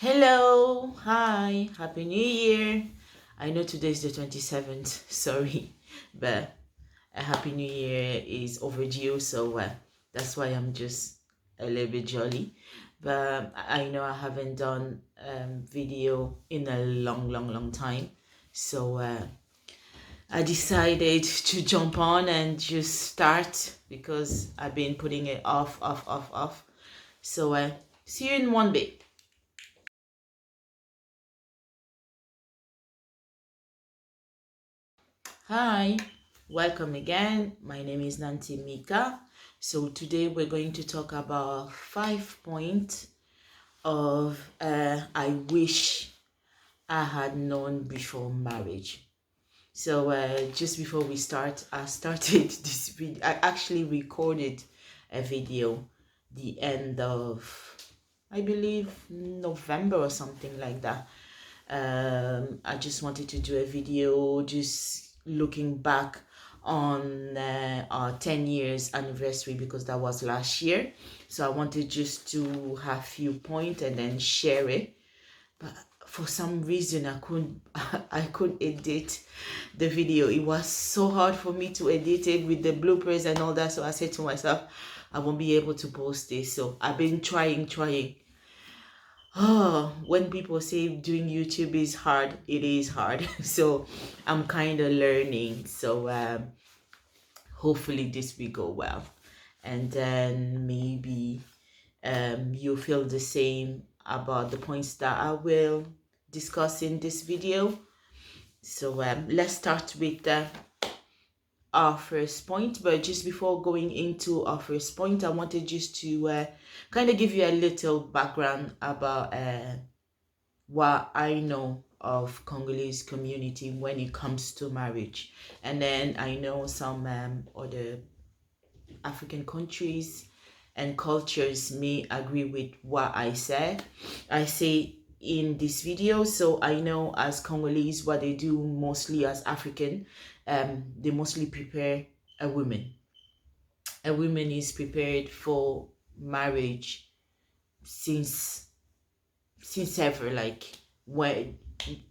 Hello, hi, Happy New Year. I know today is the 27th, sorry, but a Happy New Year is overdue, so that's why I'm just a little bit jolly. But I know I haven't done video in a long time, so I decided to jump on and just start because I've been putting it off. So see you in one bit. Hi, welcome again. My name is Nancy Mika. So today we're going to talk about 5 points of I wish I had known before marriage. So just before we start, I started this video. I actually recorded a video the end of, I believe, November or something like that. I just wanted to do a video just looking back on our 10 years anniversary because that was last year. So I wanted just to have few points and then share it. But for some reason I couldn't edit the video. It was so hard for me to edit it with the bloopers and all that. So I said to myself, I won't be able to post this. So I've been trying. Oh, when people say doing YouTube is hard, it is hard. So I'm kind of learning. So hopefully this will go well. And then maybe you feel the same about the points that I will discuss in this video. So let's start with our first point. But just before going into our first point, I wanted just to kind of give you a little background about what I know of Congolese community when it comes to marriage. And then I know some other African countries and cultures may agree with what I say in this video. So I know as Congolese, what they do mostly as African, they mostly prepare a woman. A woman is prepared for marriage since ever, like when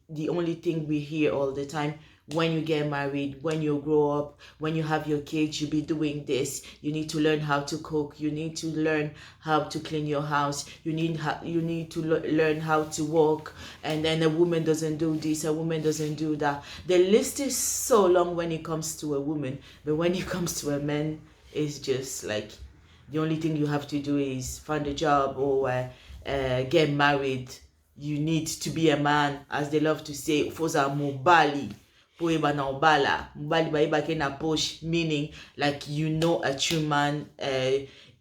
the only thing we hear all the time, when you get married, when you grow up, when you have your kids, you'll be doing this. You need to learn how to cook, you need to learn how to clean your house, you need to learn how to walk. And then a woman doesn't do this, a woman doesn't do that. The list is so long when it comes to a woman, but when it comes to a man, it's just like the only thing you have to do is find a job or get married. You need to be a man, as they love to say, foza mobali poeba na obala mobali baiba ke na posh, meaning like you know a true man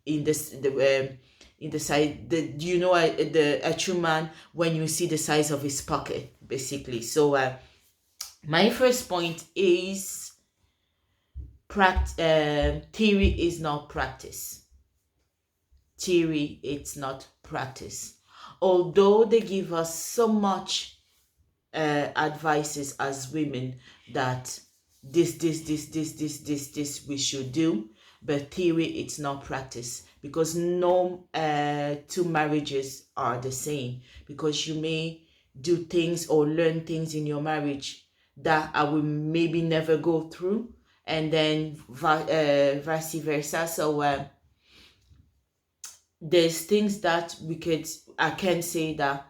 in the side, a true man when you see the size of his pocket, basically. So my first point is theory is not practice. Theory, it's not practice. Although they give us so much advices as women that this we should do, but theory, it's not practice, because no two marriages are the same, because you may do things or learn things in your marriage that I will maybe never go through, and then vice versa. So there's things that I can say that,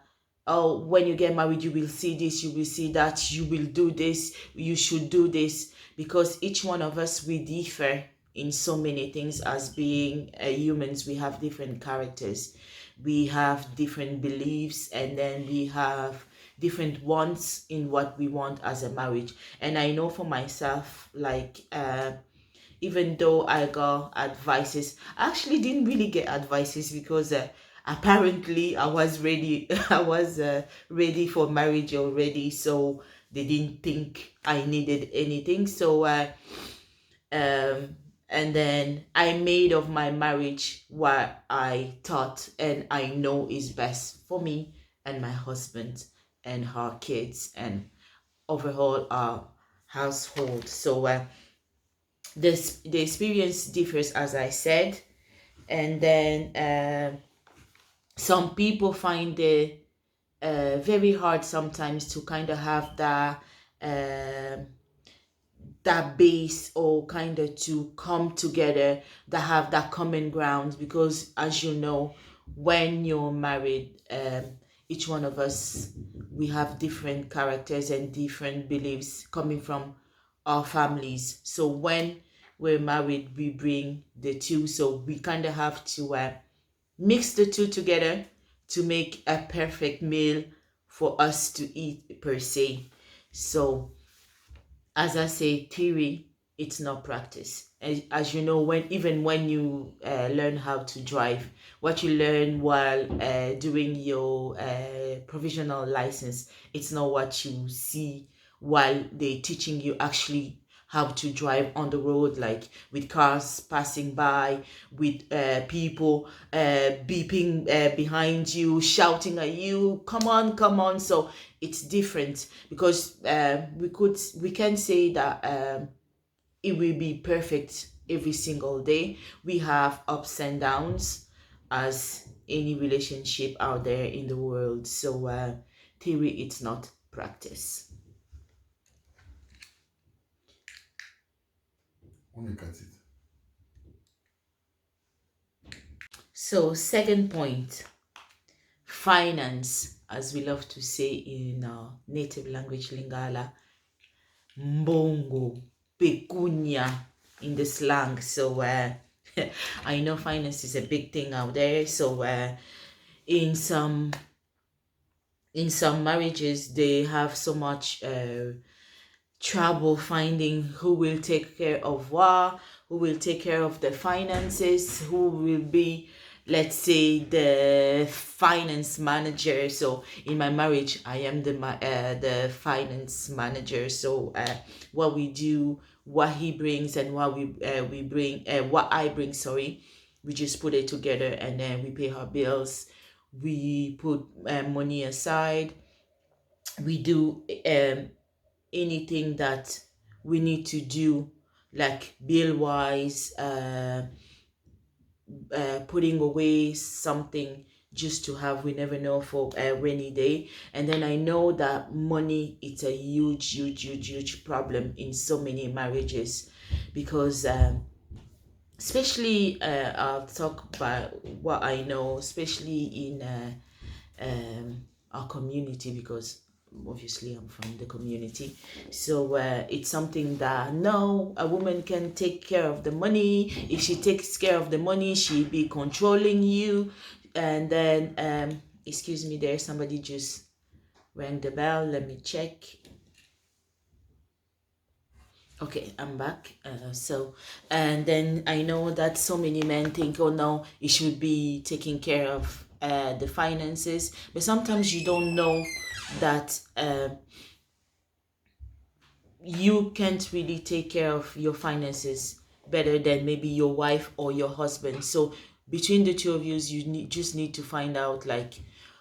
oh, when you get married, you will see this, you will see that, you will do this, you should do this, because each one of us, we differ in so many things. As being humans, we have different characters, we have different beliefs, and then we have different wants in what we want as a marriage. And I know for myself, like even though I got advices, I actually didn't really get advices, because apparently I was ready. I was ready for marriage already, so they didn't think I needed anything. So and then I made of my marriage what I thought and I know is best for me and my husband and our kids and overall our household. So the experience differs, as I said. And then some people find very hard sometimes to kind of have uh, that base, or kind of to come together, that have that common ground. Because as you know, when you're married, each one of us, we have different characters and different beliefs coming from our families. So when we're married, we bring the two, so we kind of have to mix the two together to make a perfect meal for us to eat per se. So as I say, theory, it's not practice. As you know, when you learn how to drive, what you learn while doing your provisional license, it's not what you see while they're teaching you actually how to drive on the road, like with cars passing by, with people beeping behind you, shouting at you, come on, come on. So it's different, because we can say that it will be perfect every single day. We have ups and downs, as any relationship out there in the world. So theory, it's not practice. Look at it. So second point, finance, as we love to say in our native language Lingala, mbongo, pecunia in the slang. So I know finance is a big thing out there. So in some marriages, they have so much trouble finding who will take care of what, who will take care of the finances, who will be, let's say, the finance manager. So in my marriage, I am the finance manager. So what we do, what he brings, and what we bring, what I bring, sorry, we just put it together, and then we pay our bills. We put money aside. We do anything that we need to do, like bill wise, putting away something just to have, we never know, for a rainy day. And then I know that money, it's a huge problem in so many marriages, because especially I'll talk about what I know, especially in our community, because obviously I'm from the community. So it's something that, no, a woman can take care of the money. If she takes care of the money, she'll be controlling you. And then excuse me, there, somebody just rang the bell, let me check. Okay, I'm back. So, and then I know that so many men think, oh no, it should be taking care of the finances, but sometimes you don't know that you can't really take care of your finances better than maybe your wife or your husband. So between the two of you, just need to find out, like,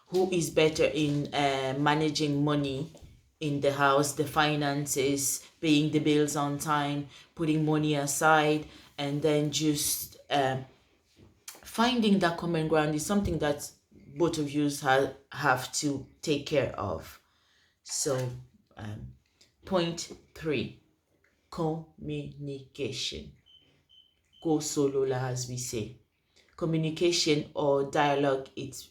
who is better in managing money in the house, the finances, paying the bills on time, putting money aside, and then just finding that common ground is something that both of you have to take care of. So point 3, communication. Go solo, as we say. Communication or dialogue, it's,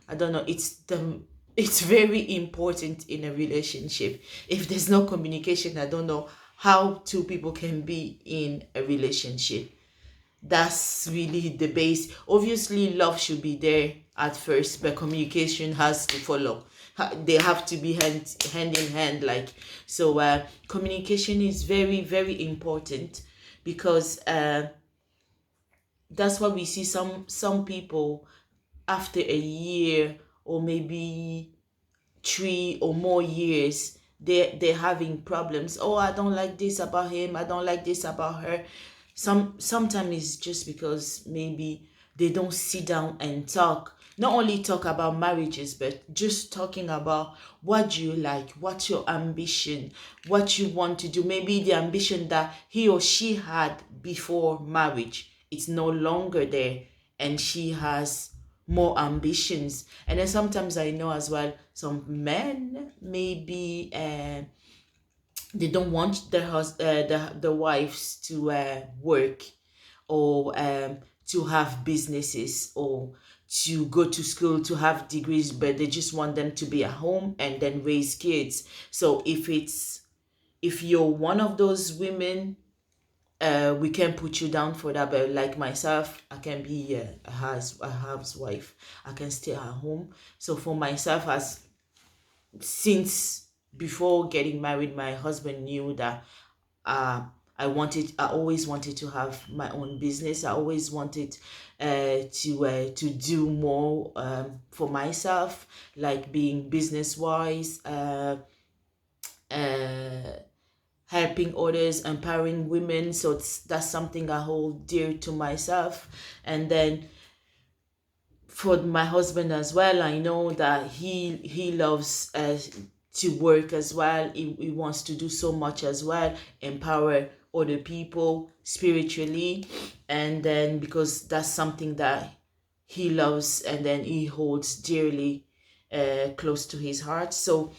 I don't know, it's very important in a relationship. If there's no communication, I don't know how two people can be in a relationship. That's really the base. Obviously, love should be there at first, but communication has to follow. They have to be hand in hand, like. So communication is very important, because that's why we see some people, after a year or maybe 3 or more years, they're having problems. Oh, I don't like this about him, I don't like this about her. Sometimes it's just because maybe they don't sit down and talk, not only talk about marriages, but just talking about what you like, what's your ambition, what you want to do. Maybe the ambition that he or she had before marriage, it's no longer there, and she has more ambitions. And then sometimes I know as well some men maybe they don't want the wives to work, or to have businesses, or to go to school to have degrees, but they just want them to be at home and then raise kids. So if you're one of those women, we can put you down for that. But like myself, I can be a housewife. I can stay at home. So for myself, as since before getting married, my husband knew that uh, I always wanted to have my own business. I always wanted to do more for myself, like being business wise, uh, helping others, empowering women. So that's something I hold dear to myself. And then for my husband as well, I know that he loves to work as well. He wants to do so much as well, empower other people spiritually. And then because that's something that he loves and then he holds dearly close to his heart. So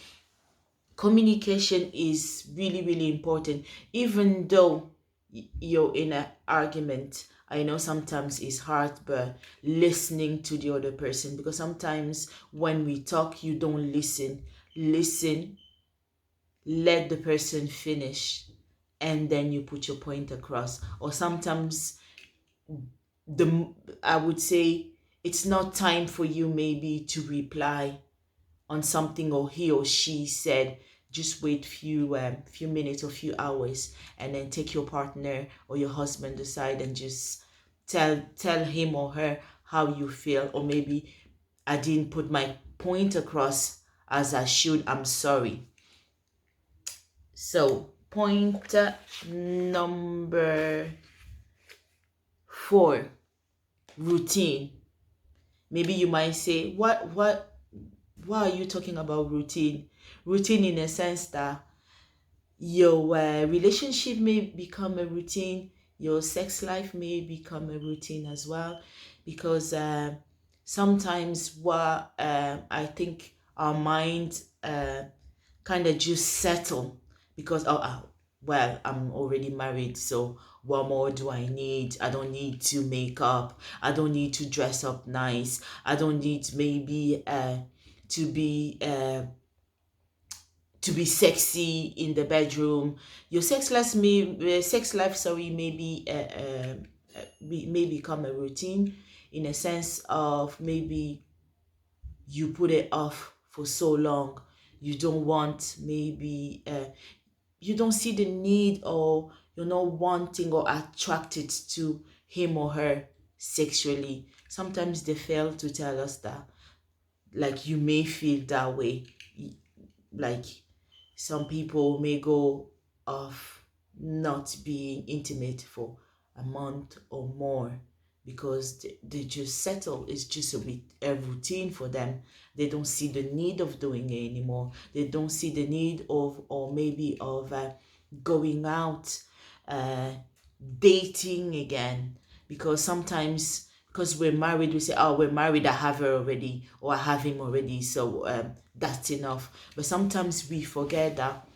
communication is really, really important. Even though you're in an argument, I know sometimes it's hard, but listening to the other person, because sometimes when we talk, you don't listen. Listen, let the person finish, and then you put your point across. Or sometimes the I would say it's not time for you maybe to reply on something or he or she said. Just wait few minutes or few hours, and then take your partner or your husband aside and just tell him or her how you feel. Or maybe I didn't put my point across as I should, I'm sorry. So point number 4, routine. Maybe you might say, why are you talking about routine? Routine in a sense that your relationship may become a routine, your sex life may become a routine as well, because sometimes what I think our mind kind of just settle, because well, I'm already married, so what more do I need? I don't need to make up. I don't need to dress up nice. I don't need maybe to be sexy in the bedroom. Your sex life, sorry, maybe may become a routine, in a sense of maybe you put it off for so long. You don't want, maybe you don't see the need, or you're not wanting or attracted to him or her sexually. Sometimes they fail to tell us that, like, you may feel that way. Like, some people may go off not being intimate for a month or more, because they just settle. It's just a routine for them. They don't see the need of doing it anymore. They don't see the need of, or maybe of going out, uh, dating again. Because sometimes, because we're married, we say, oh, we're married, I have her already, or I have him already, so that's enough. But sometimes we forget that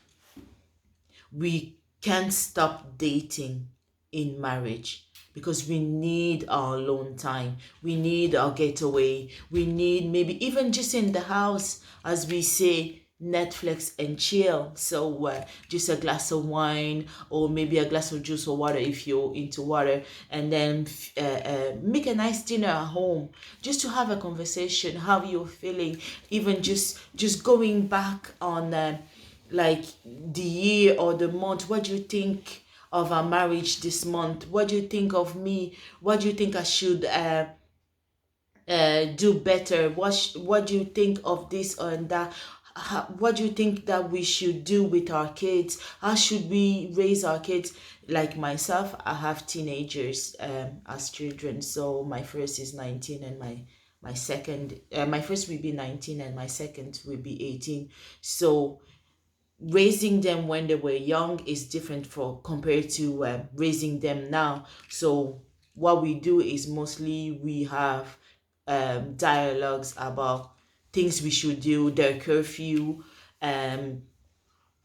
we can't stop dating in marriage, because we need our alone time, we need our getaway, we need maybe even just in the house, as we say, Netflix and chill. So just a glass of wine, or maybe a glass of juice or water if you're into water, and then make a nice dinner at home, just to have a conversation, how you're feeling, even just going back on like the year or the month. What do you think of our marriage this month? What do you think of me? What do you think I should do better? What do you think of this and that? What do you think that we should do with our kids? How should we raise our kids? Like myself, I have teenagers as children. So my first is 19, and my second, my first will be 19, and my second will be 18. So raising them when they were young is different for compared to raising them now. So what we do is mostly we have dialogues about things we should do, their curfew, um,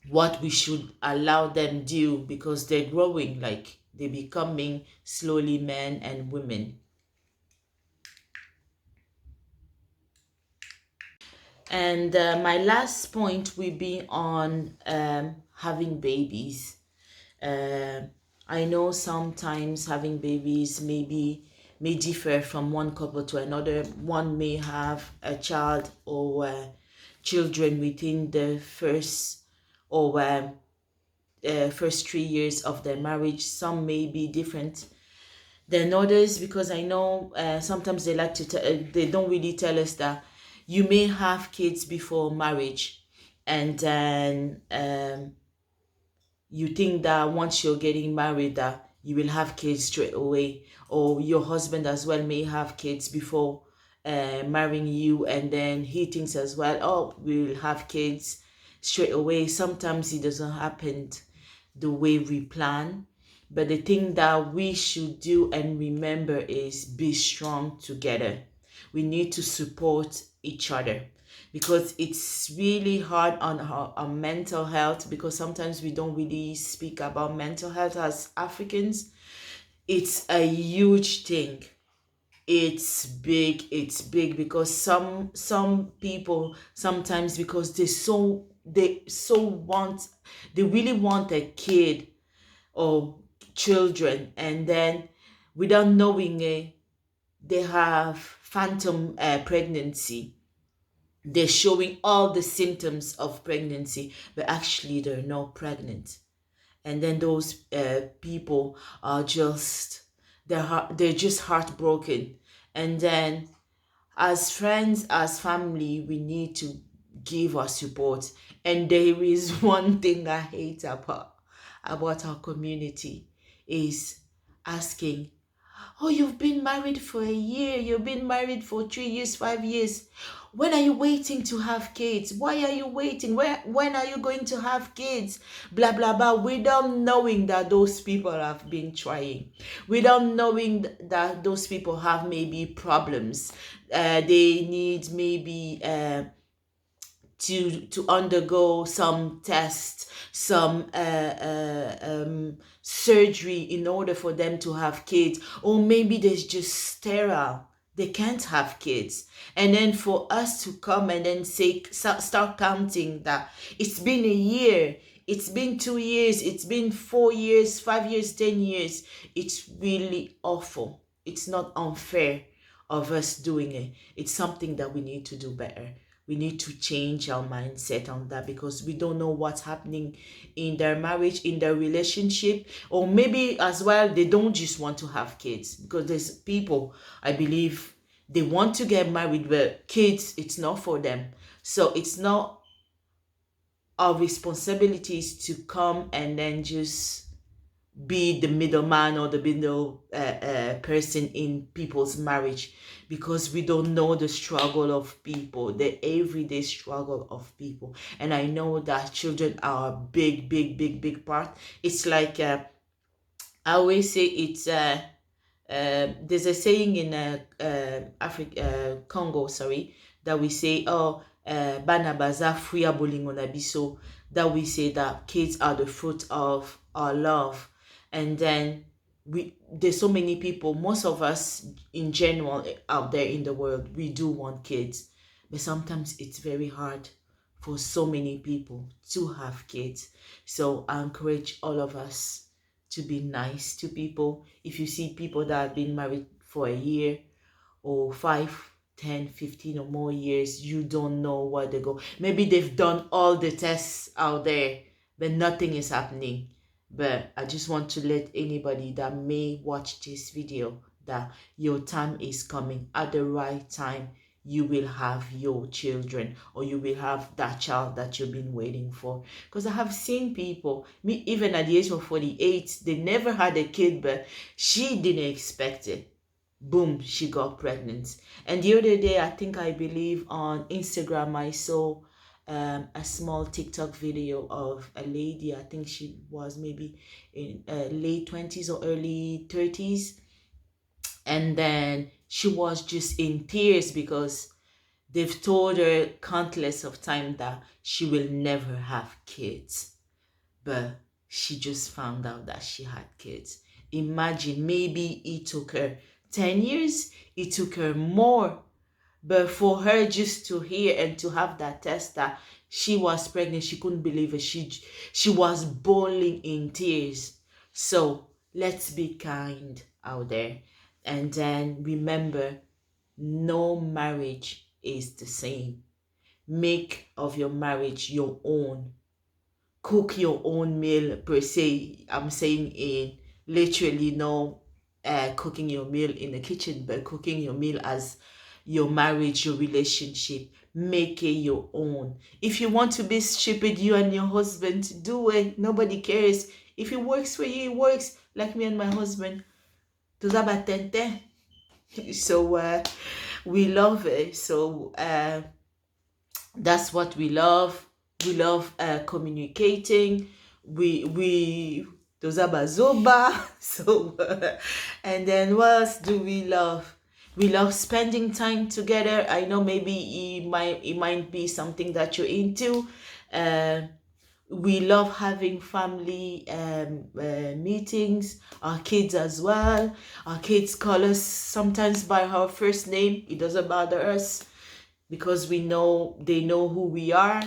what we should allow them do, because they're growing, like they're becoming slowly men and women. And my last point will be on having babies. Uh, I know sometimes having babies may differ from one couple to another. One may have a child or children within the first 3 years of their marriage. Some may be different than others, because I know sometimes they like to they don't really tell us that you may have kids before marriage, and then you think that once you're getting married that you will have kids straight away, or your husband as well may have kids before marrying you, and then he thinks as well, oh, we will have kids straight away. Sometimes it doesn't happen the way we plan. But the thing that we should do and remember is be strong together. We need to support each other, because it's really hard on our mental health, because sometimes we don't really speak about mental health as Africans. It's a huge thing. It's big because some people sometimes, because they really want a kid or children, and then without knowing it, they have phantom pregnancy. They're showing all the symptoms of pregnancy, but actually they're not pregnant. And then those people are just they're just heartbroken. And then as friends, as family, we need to give our support. And there is one thing I hate about our community is asking, oh, you've been married for a year, you've been married for 3 years, 5 years. When are you waiting to have kids? Why are you waiting? When are you going to have kids? Blah, blah, blah. Without knowing that those people have been trying. Without knowing that those people have maybe problems. They need maybe to undergo some tests, some surgery in order for them to have kids, or maybe they're just sterile, they can't have kids. And then for us to come and then say, start counting that it's been a year, it's been 2 years, it's been 4 years, 5 years, 10 years, it's really awful. It's not unfair of us doing it. It's something that we need to do better. We need to change our mindset on that, because we don't know what's happening in their marriage, in their relationship, or maybe as well they don't just want to have kids, because there's people, I believe, they want to get married, but kids, it's not for them. So it's not our responsibilities to come and then just be the middleman or the middle person in people's marriage, because we don't know the struggle of people, the everyday struggle of people. And I know that children are a big part. It's like I always say, it's there's a saying in Africa, Congo, sorry, that we say, oh, bana baza fuya bolingo na biso, that we say that kids are the fruit of our love. And then there's so many people, most of us in general out there in the world, we do want kids, but sometimes it's very hard for so many people to have kids. So I encourage all of us to be nice to people. If you see people that have been married for a year or 5, 10, 15 or more years, you don't know where they go. Maybe they've done all the tests out there, but nothing is happening. But I just want to let anybody that may watch this video that your time is coming. At the right time, you will have your children, or you will have that child that you've been waiting for. Because I have seen people, me even at the age of 48, they never had a kid, but she didn't expect it. Boom, she got pregnant. And the other day, I believe on Instagram, I saw a small TikTok video of a lady. I think she was maybe in late 20s or early 30s, And then she was just in tears because they've told her countless of times that she will never have kids. But she just found out that she had kids. Imagine, maybe it took her 10 years, it took her more. But for her just to hear and to have that test that she was pregnant, she couldn't believe it. She was bawling in tears. So let's be kind out there. And then remember, no marriage is the same. Make of your marriage your own. Cook your own meal per se. I'm saying in literally no cooking your meal in the kitchen, but cooking your meal as your marriage, your relationship. Make it your own. If you want to be stupid, you and your husband, do it. Nobody cares. If it works for you, it works. Like me and my husband. So we love it. So that's what we love. We love communicating. We tozaba zoba. So and then what else do we love? We love spending time together. I know maybe it might be something that you're into. We love having family meetings. Our kids as well. Our kids call us sometimes by our first name. It doesn't bother us because we know they know who we are.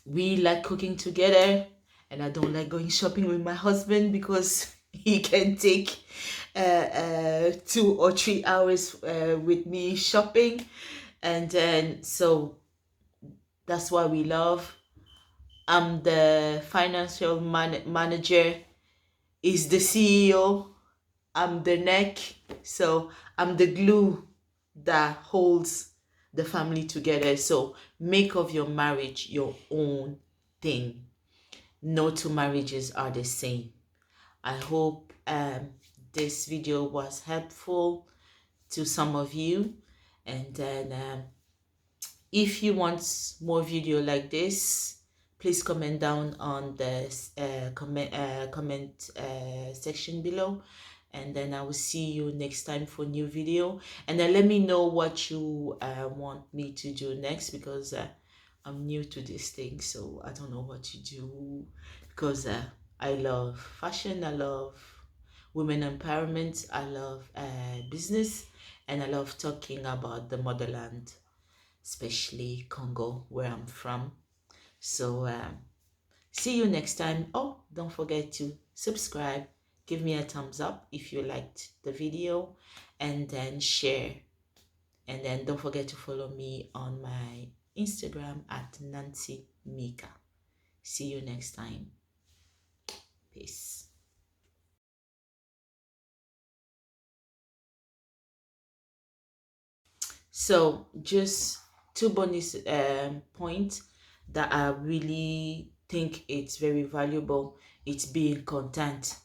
We like cooking together, and I don't like going shopping with my husband because he can take 2 or 3 hours with me shopping. And then so that's why we love. I'm the financial manager. Is the CEO. I'm the neck. So I'm the glue that holds the family together. So make of your marriage your own thing. No two marriages are the same. I hope this video was helpful to some of you. And then if you want more video like this, please comment down on the comment section below. And then I will see you next time for new video. And then let me know what you want me to do next, because I'm new to this thing, so I don't know what to do. Because I love fashion, I love women empowerment, I love business, and I love talking about the motherland, especially Congo, where I'm from. So see you next time. Oh, don't forget to subscribe, give me a thumbs up if you liked the video, and then share. And then don't forget to follow me on my Instagram at Nancy Mika. See you next time. Peace. So just 2 bonus points that I really think it's very valuable. It's being content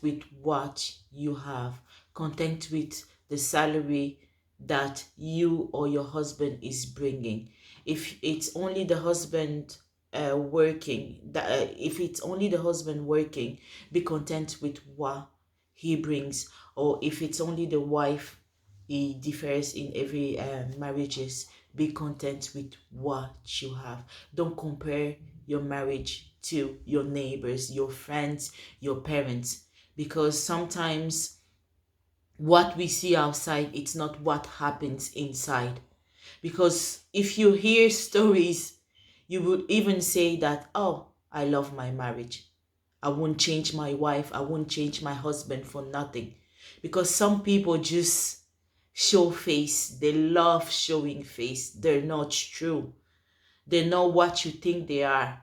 with what you have, content with the salary that you or your husband is bringing. If it's only the husband if it's only the husband working, be content with what he brings. Or if it's only the wife, it differs in every marriages. Be content with what you have. Don't compare your marriage to your neighbors, your friends, your parents, because sometimes what we see outside, it's not what happens inside. Because if you hear stories, you would even say that, oh, I love my marriage, I won't change my wife, I won't change my husband for nothing. Because some people just show face, they love showing face. They're not true, they're not what you think they are.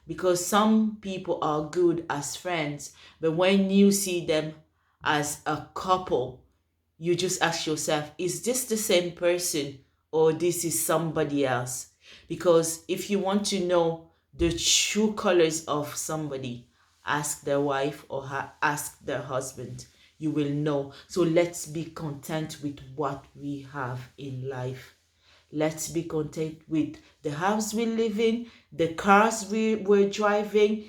Because some people are good as friends, but when you see them as a couple, you just ask yourself, is this the same person or this is somebody else? Because if you want to know the true colors of somebody, ask their wife or ask their husband. You will know. So let's be content with what we have in life. Let's be content with the house we live in, the cars we're driving,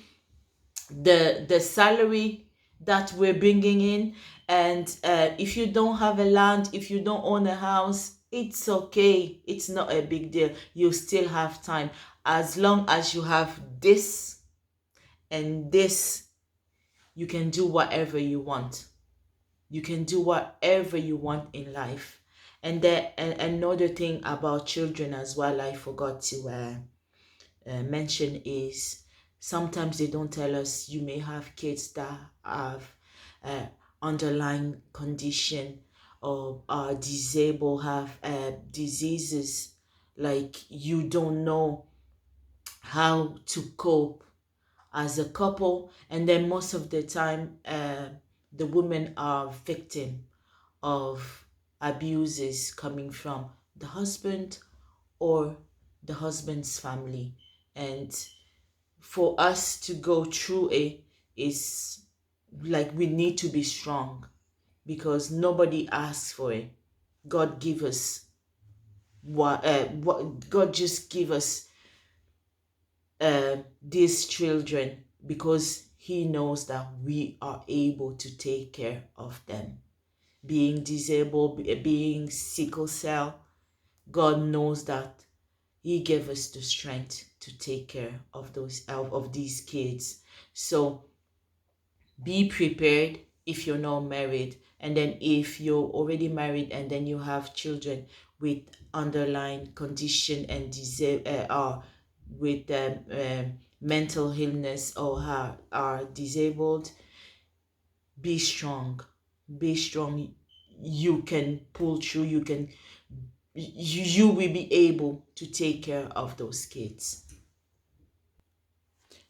the salary that we're bringing in. And if you don't have a land, if you don't own a house, it's okay. It's not a big deal. You still have time. As long as you have this and this, you can do whatever you want. You can do whatever you want in life. And then another thing about children as well, I forgot to mention, is sometimes they don't tell us you may have kids that have uh, underlying condition, or are disabled, have diseases, like you don't know how to cope as a couple. And then most of the time the women are victim of abuses coming from the husband or the husband's family. And for us to go through it is like we need to be strong, because nobody asks for it. God give us what God just give us these children, because he knows that we are able to take care of them. Being disabled, being sickle cell, God knows that he gave us the strength to take care of these kids. So be prepared if you're not married, and then if you're already married and then you have children with underlying condition and with mental illness, or are disabled, be strong. Be strong. You can pull through. You will be able to take care of those kids.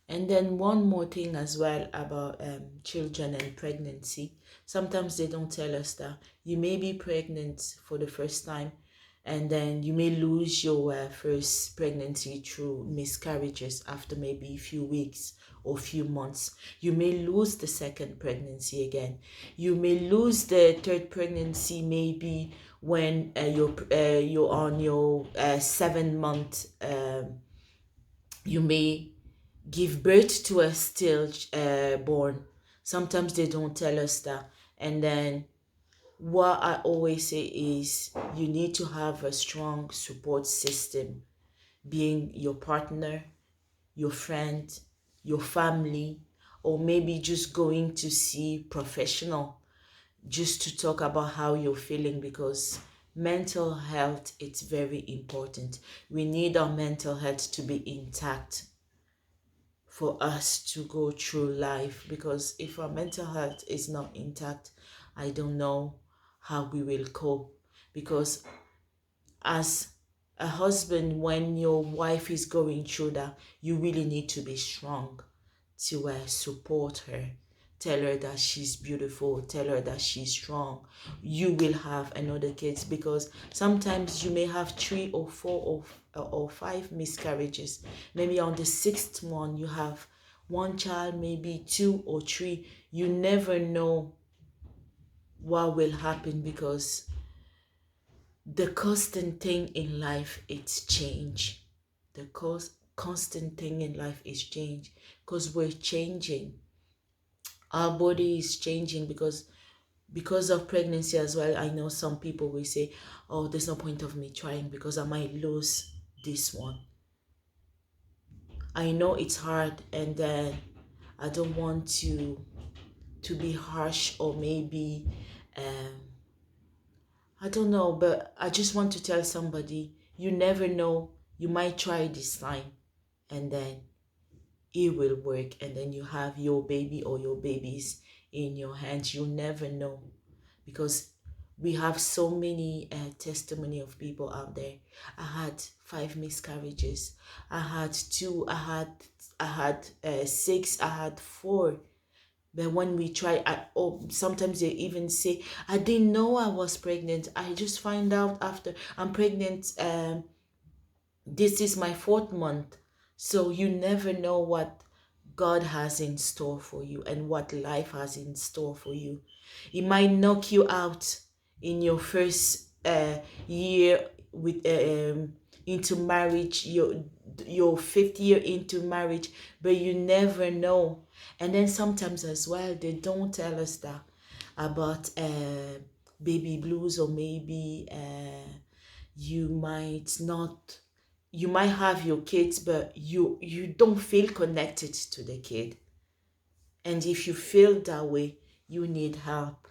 And then one more thing as well about children and pregnancy. Sometimes they don't tell us that you may be pregnant for the first time, and then you may lose your first pregnancy through miscarriages after maybe a few weeks or few months. You may lose the second pregnancy again. You may lose the third pregnancy maybe when you're on your 7 month. You may give birth to a still born. Sometimes they don't tell us that. And then what I always say is you need to have a strong support system, being your partner, your friend, your family, or maybe just going to see professional just to talk about how you're feeling, because mental health, it's very important. We need our mental health to be intact for us to go through life, because if our mental health is not intact, I don't know how we will cope. Because as a husband, when your wife is going through that, you really need to be strong to support her. Tell her that she's beautiful. Tell her that she's strong. You will have another kids, because sometimes you may have 3 or 4 or 5 miscarriages. Maybe on the 6th one you have one child, maybe 2 or 3. You never know what will happen, because the constant thing in life, it's change. The constant thing in life is change, because we're changing. Our body is changing because of pregnancy as well. I know some people will say, oh, there's no point of me trying because I might lose this one. I know it's hard, and I don't want to be harsh, or maybe I don't know, but I just want to tell somebody, you never know. You might try this time, and then it will work, and then you have your baby or your babies in your hands. You never know, because we have so many testimony of people out there. I had 5 miscarriages. I had 2. I had 6. I had 4. But when we try, sometimes they even say, I didn't know I was pregnant. I just find out after I'm pregnant. This is my 4th month. So you never know what God has in store for you and what life has in store for you. It might knock you out in your first year with into marriage, your 5th year into marriage, but you never know. And then sometimes as well, they don't tell us that about baby blues, or maybe you might not, you might have your kids, but you don't feel connected to the kid. And if you feel that way, you need help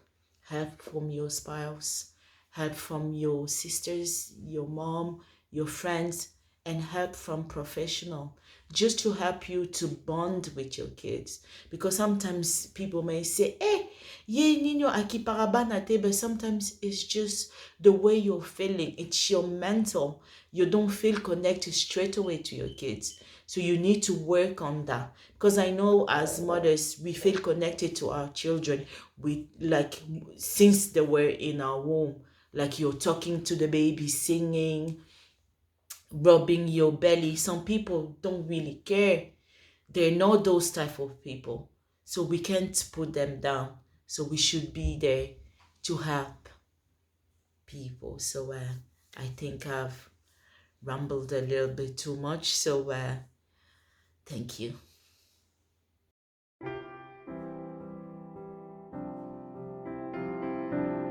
from your spouse, help from your sisters, your mom, your friends, and help from professional, just to help you to bond with your kids. Because sometimes people may say, "Eh, ye niño aquí para banate," but sometimes it's just the way you're feeling. It's your mental. You don't feel connected straight away to your kids. So you need to work on that. Because I know as mothers, we feel connected to our children with, like, since they were in our womb. Like, you're talking to the baby, singing, rubbing your belly. Some people don't really care. They're not those type of people. So we can't put them down. So we should be there to help people. So I think I've rambled a little bit too much. So thank you.